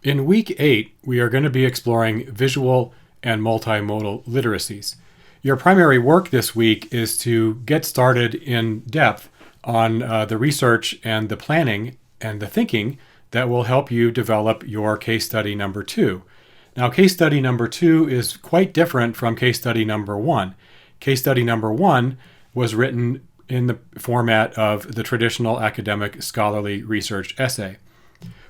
In week 8, we are going to be exploring visual and multimodal literacies. Your primary work this week is to get started in depth on the research and the planning and the thinking that will help you develop your case study number 2. Now, case study number 2 is quite different from case study number 1. Case study number 1 was written in the format of the traditional academic scholarly research essay.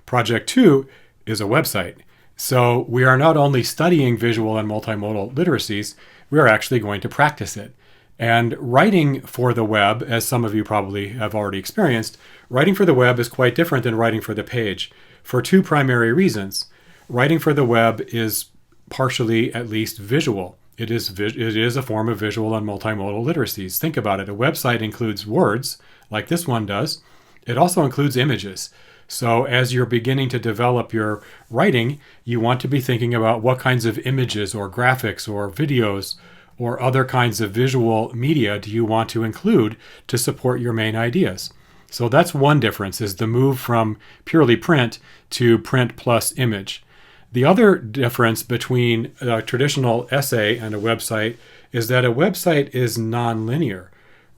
Project 2 is a website. So we are not only studying visual and multimodal literacies, we are actually going to practice it. And writing for the web, as some of you probably have already experienced, writing for the web is quite different than writing for the page for two primary reasons. Writing for the web is partially, at least, visual. It is a form of visual and multimodal literacies. Think about it. A website includes words, like this one does. It also includes images. So as you're beginning to develop your writing, you want to be thinking about what kinds of images or graphics or videos or other kinds of visual media do you want to include to support your main ideas. So that's one difference, is the move from purely print to print plus image. The other difference between a traditional essay and a website is that a website is nonlinear.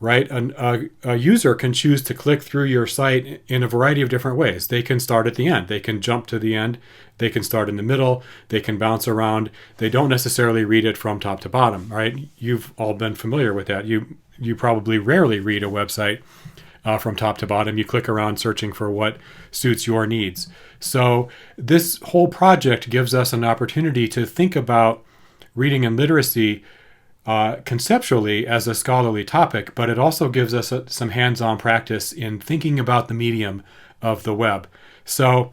Right? A user can choose to click through your site in a variety of different ways. They can start at the end. They can jump to the end. They can start in the middle. They can bounce around. They don't necessarily read it from top to bottom, right? You've all been familiar with that. You probably rarely read a website from top to bottom. You click around searching for what suits your needs. So this whole project gives us an opportunity to think about reading and literacy conceptually as a scholarly topic, but it also gives us some hands-on practice in thinking about the medium of the web. So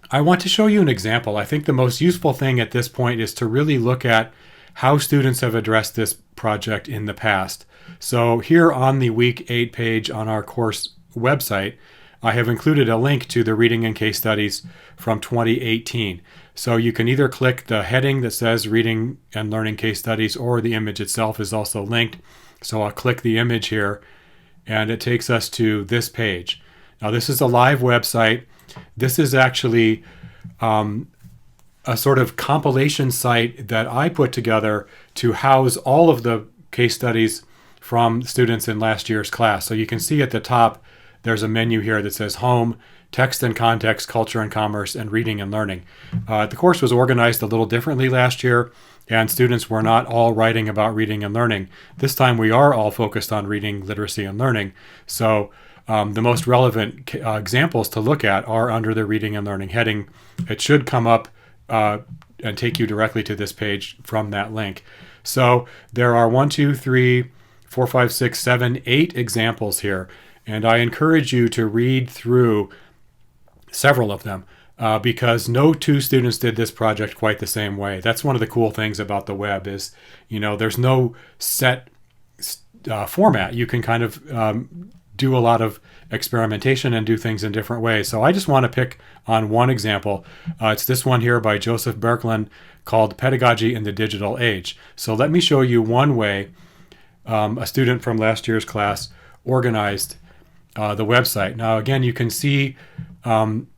I want to show you an example. I think the most useful thing at this point is to really look at how students have addressed this project in the past. So here on the week 8 page on our course website, I have included a link to the reading and case studies from 2018. So you can either click the heading that says Reading and Learning Case Studies, or the image itself is also linked. So I'll click the image here, and it takes us to this page. Now this is a live website. This is actually a sort of compilation site that I put together to house all of the case studies from students in last year's class. So you can see at the top, there's a menu here that says Home, Text and Context, Culture and Commerce, and Reading and Learning. The course was organized a little differently last year, and students were not all writing about reading and learning. This time we are all focused on reading, literacy, and learning. So the most relevant examples to look at are under the Reading and Learning heading. It should come up and take you directly to this page from that link. So there are 1, 2, 3, 4, 5, 6, 7, 8 examples here. And I encourage you to read through several of them because no two students did this project quite the same way. That's one of the cool things about the web is, there's no set format. You can kind of do a lot of experimentation and do things in different ways. So I just want to pick on one example. It's this one here by Joseph Berkland called Pedagogy in the Digital Age. So let me show you one way a student from last year's class organized the website. Now, again, you can see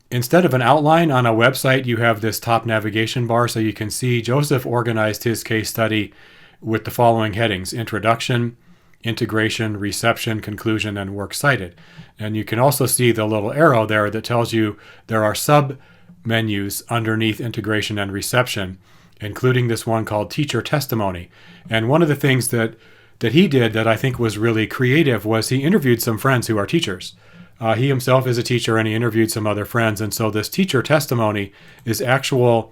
instead of an outline on a website, you have this top navigation bar. So you can see Joseph organized his case study with the following headings: Introduction, Integration, Reception, Conclusion, and Works Cited. And you can also see the little arrow there that tells you there are sub-menus underneath Integration and Reception, including this one called Teacher Testimony. And one of the things that he did that I think was really creative was he interviewed some friends who are teachers. He himself is a teacher, and he interviewed some other friends. And so this teacher testimony is actual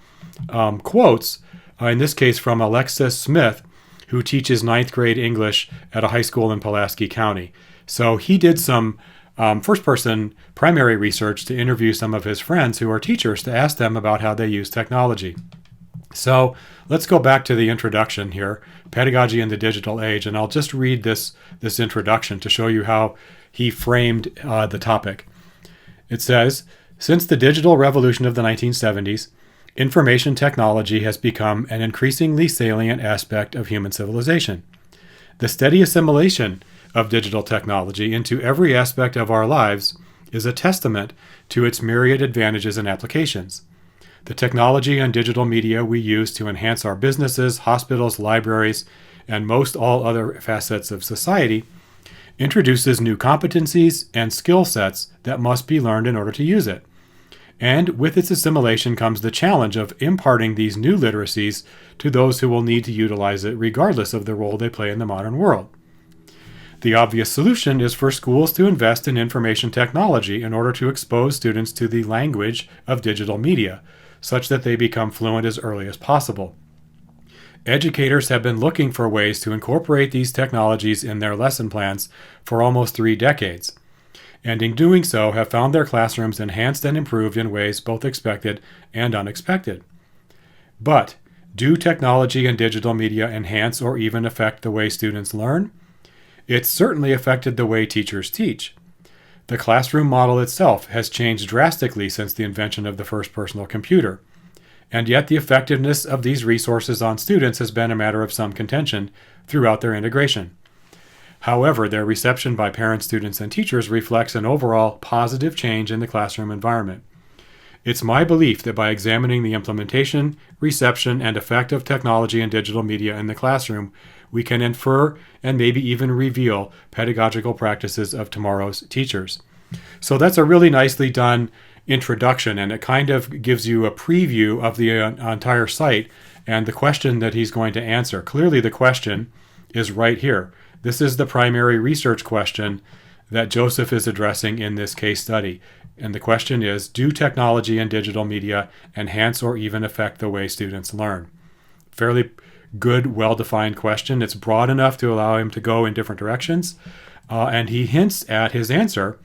quotes, in this case from Alexis Smith, who teaches 9th grade English at a high school in Pulaski County. So he did some first-person primary research to interview some of his friends who are teachers to ask them about how they use technology. So let's go back to the introduction here, Pedagogy in the Digital Age, and I'll just read this introduction to show you how he framed the topic. It says, since the digital revolution of the 1970s, information technology has become an increasingly salient aspect of human civilization. The steady assimilation of digital technology into every aspect of our lives is a testament to its myriad advantages and applications. The technology and digital media we use to enhance our businesses, hospitals, libraries, and most all other facets of society introduces new competencies and skill sets that must be learned in order to use it. And with its assimilation comes the challenge of imparting these new literacies to those who will need to utilize it regardless of the role they play in the modern world. The obvious solution is for schools to invest in information technology in order to expose students to the language of digital media, such that they become fluent as early as possible. Educators have been looking for ways to incorporate these technologies in their lesson plans for almost 3 decades, and in doing so have found their classrooms enhanced and improved in ways both expected and unexpected. But do technology and digital media enhance or even affect the way students learn? It's certainly affected the way teachers teach. The classroom model itself has changed drastically since the invention of the first personal computer, and yet the effectiveness of these resources on students has been a matter of some contention throughout their integration. However, their reception by parents, students, and teachers reflects an overall positive change in the classroom environment. It's my belief that by examining the implementation, reception, and effect of technology and digital media in the classroom, we can infer and maybe even reveal pedagogical practices of tomorrow's teachers. So that's a really nicely done introduction, and it kind of gives you a preview of the entire site and the question that he's going to answer. Clearly, the question is right here. This is the primary research question that Joseph is addressing in this case study. And the question is, do technology and digital media enhance or even affect the way students learn? Fairly good, well-defined question. It's broad enough to allow him to go in different directions. And he hints at his answer,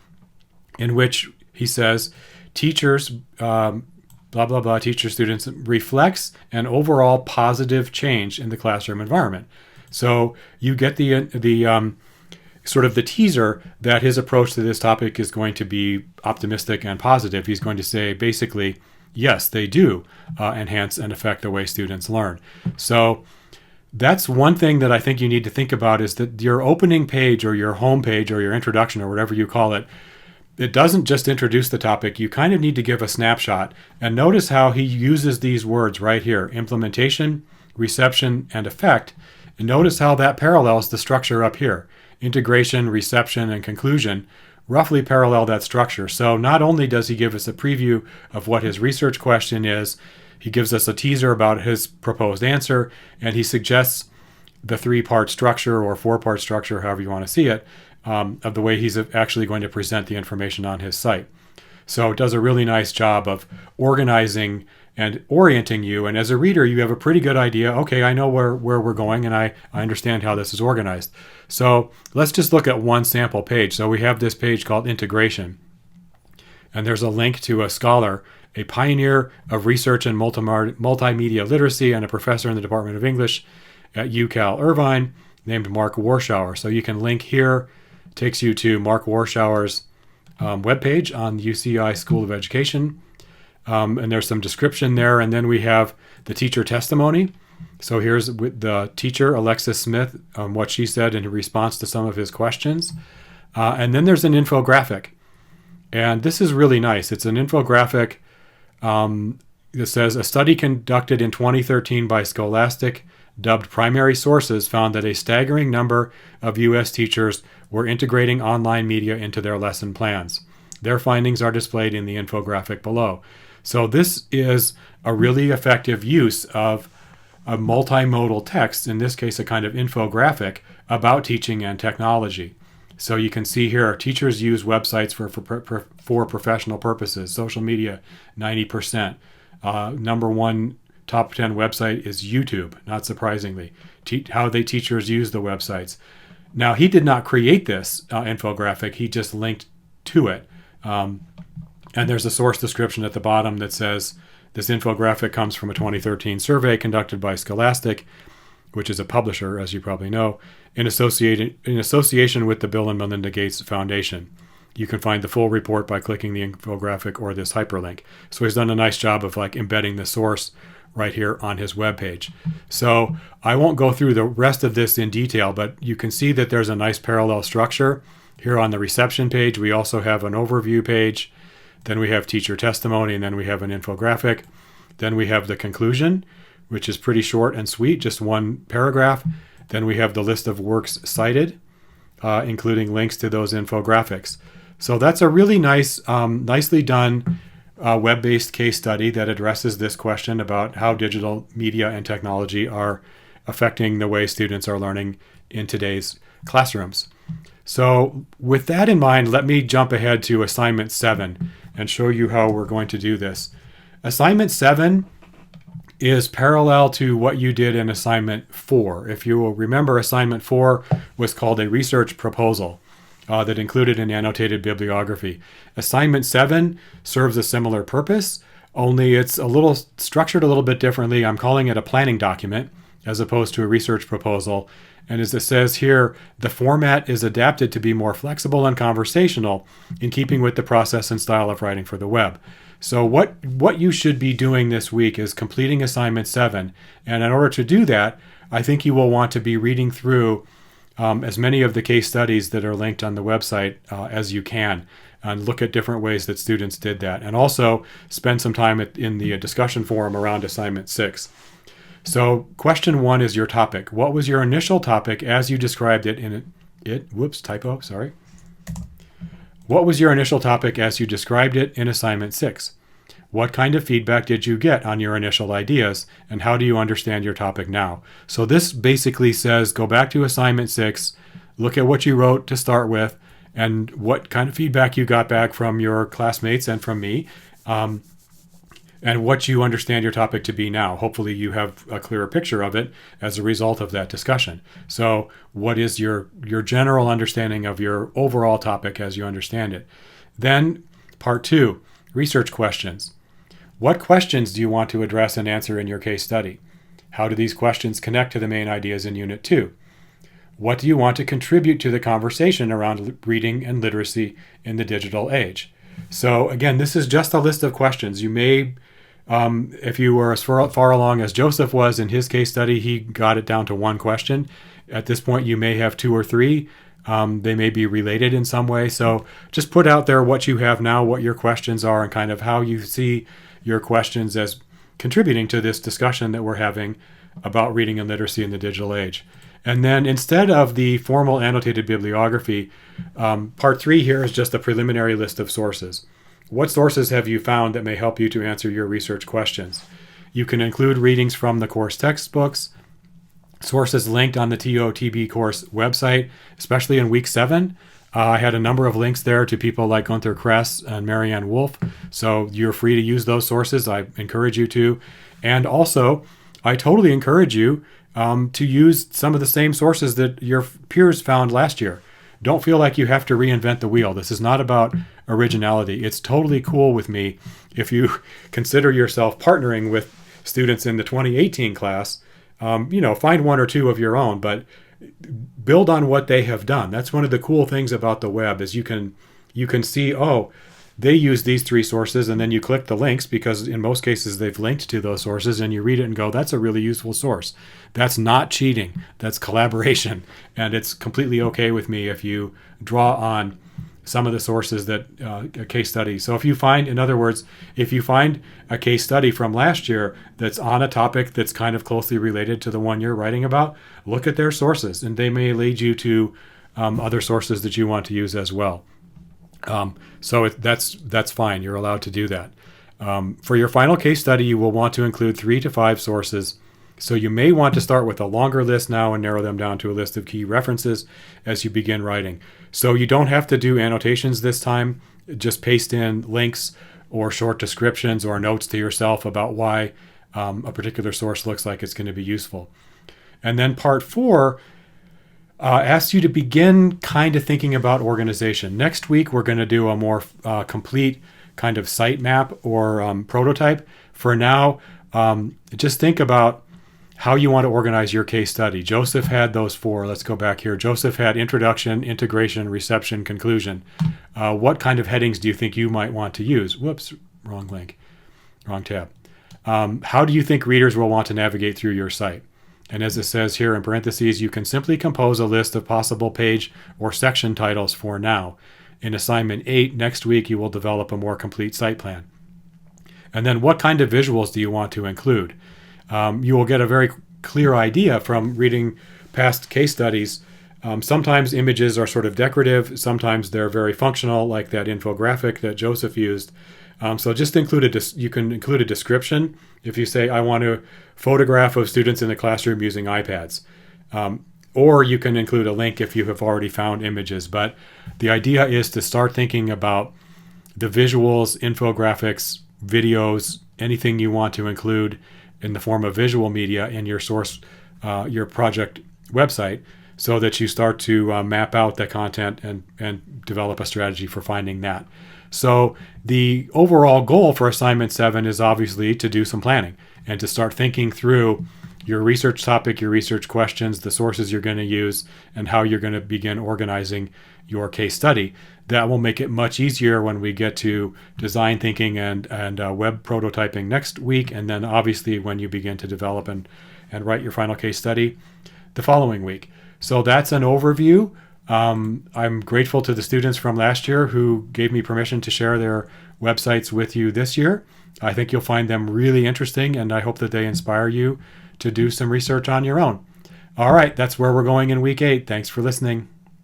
in which he says, teachers, blah, blah, blah, teacher students reflects an overall positive change in the classroom environment. So you get the sort of the teaser that his approach to this topic is going to be optimistic and positive. He's going to say basically, yes, they do enhance and affect the way students learn. So that's one thing that I think you need to think about, is that your opening page or your home page or your introduction or whatever you call it, it doesn't just introduce the topic. You kind of need to give a snapshot. And notice how he uses these words right here: implementation, reception, and effect. And notice how that parallels the structure up here. Integration, reception, and conclusion roughly parallel that structure. So not only does he give us a preview of what his research question is, he gives us a teaser about his proposed answer, and he suggests the 3-part structure or 4-part structure, however you want to see it, of the way he's actually going to present the information on his site. So it does a really nice job of organizing and orienting you. And as a reader, you have a pretty good idea. Okay, I know where we're going, and I understand how this is organized. So let's just look at one sample page. So we have this page called Integration. And there's a link to a scholar, a pioneer of research in multimedia literacy and a professor in the Department of English at UCal Irvine, named Mark Warschauer. So you can link here. It takes you to Mark Warschauer's webpage on the UCI School of Education. And there's some description there. And then we have the teacher testimony. So here's the teacher, Alexis Smith, what she said in response to some of his questions. And then there's an infographic. And this is really nice. It's an infographic that says, a study conducted in 2013 by Scholastic, dubbed Primary Sources, found that a staggering number of U.S. teachers were integrating online media into their lesson plans. Their findings are displayed in the infographic below. So this is a really effective use of a multimodal text, in this case a kind of infographic, about teaching and technology. So you can see here, teachers use websites for professional purposes. Social media, 90%. Number one top 10 website is YouTube, not surprisingly. How teachers use the websites. Now, he did not create this infographic. He just linked to it. And there's a source description at the bottom that says, this infographic comes from a 2013 survey conducted by Scholastic, which is a publisher, as you probably know, in association with the Bill and Melinda Gates Foundation. You can find the full report by clicking the infographic or this hyperlink. So he's done a nice job of embedding the source right here on his webpage. So I won't go through the rest of this in detail, but you can see that there's a nice parallel structure. Here on the reception page, we also have an overview page. Then we have teacher testimony, and then we have an infographic. Then we have the conclusion, which is pretty short and sweet, just one paragraph. Then we have the list of works cited, including links to those infographics. So that's a really nice, nicely done web-based case study that addresses this question about how digital media and technology are affecting the way students are learning in today's classrooms. So with that in mind, let me jump ahead to assignment 7 and show you how we're going to do this. Assignment 7 is parallel to what you did in assignment 4. If you will remember, assignment 4 was called a research proposal that included an annotated bibliography. Assignment 7 serves a similar purpose, only it's a little structured a little bit differently. I'm calling it a planning document as opposed to a research proposal. And as it says here, the format is adapted to be more flexible and conversational in keeping with the process and style of writing for the web. So what you should be doing this week is completing assignment 7. And in order to do that, I think you will want to be reading through as many of the case studies that are linked on the website as you can, and look at different ways that students did that. And also spend some time in the discussion forum around assignment 6. So question 1 is your topic. What was your initial topic as you described it in What was your initial topic as you described it in assignment 6? What kind of feedback did you get on your initial ideas, and how do you understand your topic now? So this basically says go back to assignment 6, look at what you wrote to start with, and what kind of feedback you got back from your classmates and from me, and what you understand your topic to be now. Hopefully you have a clearer picture of it as a result of that discussion. So what is your general understanding of your overall topic as you understand it? Then part 2, research questions. What questions do you want to address and answer in your case study? How do these questions connect to the main ideas in Unit 2? What do you want to contribute to the conversation around reading and literacy in the digital age? So again, this is just a list of questions. You may, if you were as far along as Joseph was in his case study, he got it down to one question. At this point, you may have 2 or 3. They may be related in some way. So just put out there what you have now, what your questions are, and kind of how you see your questions as contributing to this discussion that we're having about reading and literacy in the digital age. And then instead of the formal annotated bibliography, part 3 here is just a preliminary list of sources. What sources have you found that may help you to answer your research questions? You can include readings from the course textbooks, sources linked on the TOTB course website, especially in week 7. I had a number of links there to people like Gunther Kress and Marianne Wolf, so you're free to use those sources. I encourage you to. And also, I totally encourage you to use some of the same sources that your peers found last year. Don't feel like you have to reinvent the wheel. This is not about originality. It's totally cool with me if you consider yourself partnering with students in the 2018 class. Find 1 or 2 of your own, but build on what they have done. That's one of the cool things about the web is you can see, they use these 3 sources, and then you click the links because in most cases they've linked to those sources, and you read it and go, that's a really useful source. That's not cheating. That's collaboration. And it's completely okay with me if you draw on some of the sources that a case study. So if you find, in other words, if you find a case study from last year that's on a topic that's kind of closely related to the one you're writing about, look at their sources, and they may lead you to other sources that you want to use as well. So that's fine. You're allowed to do that. For your final case study, you will want to include 3 to 5 sources. So you may want to start with a longer list now and narrow them down to a list of key references as you begin writing. So you don't have to do annotations this time. Just paste in links or short descriptions or notes to yourself about why a particular source looks like it's going to be useful. And then part 4 asks you to begin kind of thinking about organization. Next week, we're going to do a more complete kind of sitemap or prototype. For now, just think about how you want to organize your case study. Joseph had those 4. Let's go back here. Joseph had introduction, integration, reception, conclusion. What kind of headings do you think you might want to use? Whoops, wrong link, wrong tab. How do you think readers will want to navigate through your site? And as it says here in parentheses, you can simply compose a list of possible page or section titles for now. In assignment 8, next week, you will develop a more complete site plan. And then what kind of visuals do you want to include? You will get a very clear idea from reading past case studies. Sometimes images are sort of decorative. Sometimes they're very functional, like that infographic that Joseph used. So just you can include a description. If you say, I want a photograph of students in the classroom using iPads. Or you can include a link if you have already found images. But the idea is to start thinking about the visuals, infographics, videos, anything you want to include in the form of visual media in your your project website, so that you start to map out the content and develop a strategy for finding that. So the overall goal for assignment 7 is obviously to do some planning and to start thinking through your research topic, your research questions, the sources you're going to use, and how you're going to begin organizing your case study. That will make it much easier when we get to design thinking and web prototyping next week, and then obviously when you begin to develop and write your final case study the following week. So that's an overview. I'm grateful to the students from last year who gave me permission to share their websites with you this year. I think you'll find them really interesting, and I hope that they inspire you to do some research on your own. All right, that's where we're going in week 8. Thanks for listening.